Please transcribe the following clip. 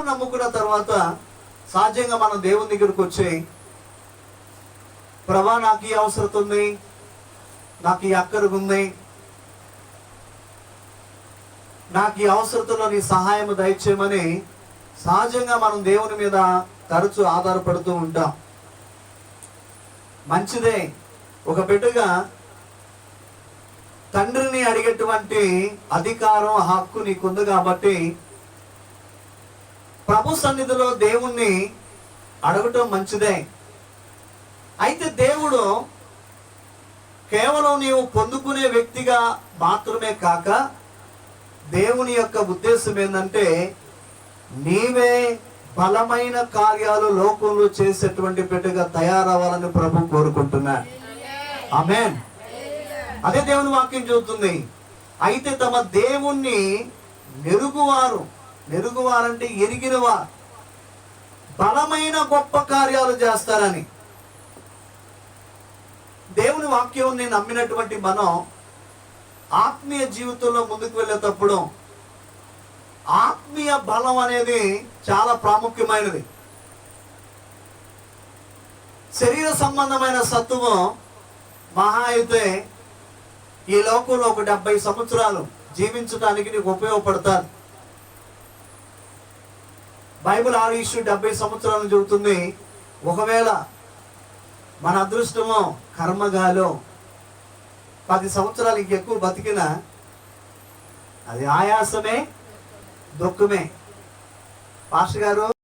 నమ్ముకున్న తర్వాత సహజంగా మనం దేవుని దగ్గరికి వచ్చి, ప్రభా నాకు ఈ అవసరం ఉంది, నాకు ఈ అక్కరకు ఉంది, నాకు ఈ అవసరతలో నీ సహాయం దయచేయమని సహజంగా మనం దేవుని మీద తరచూ ఆధారపడుతూ ఉంటాం. మంచిదే. ఒక బిడ్డగా తండ్రిని అడిగేటువంటి అధికారం, హక్కు నీకుంది కాబట్టి ప్రభు సన్నిధిలో దేవుణ్ణి అడగటం మంచిదే. అయితే దేవుడు కేవలం నీవు పొందుకునే వ్యక్తిగా మాత్రమే కాక, దేవుని యొక్క ఉద్దేశం ఏంటంటే నీవే బలమైన కార్యాలు లోకంలో చేసేటువంటి బిడ్డగా తయారవ్వాలని ప్రభు కోరుకుంటున్నాడు. ఆమేన్. అదే దేవుని వాక్యం చెబుతుంది. అయితే తమ దేవుణ్ణి నెరుగువారంటే ఎరిగినవారు బలమైన గొప్ప కార్యాలు చేస్తారని. దేవుని వాక్యం నమ్మినటువంటి మనం ఆత్మీయ జీవితంలో ముందుకు వెళ్ళేటప్పుడు ఆత్మీయ బలం అనేది చాలా ప్రాముఖ్యమైనది. శరీర సంబంధమైన సత్తువం మహా అయితే ఈ లోకంలో ఒక 70 సంవత్సరాలు జీవించడానికి నీకు ఉపయోగపడతారు. బైబిల్ ఆయుష్ 70 సంవత్సరాలు చెబుతుంది. ఒకవేళ మన అదృష్టమో కర్మగాలో 10 సంవత్సరాలు ఇంకెక్కువ బతికినా అది ఆయాసమే, దుఃఖమే. పాస్టర్ గారు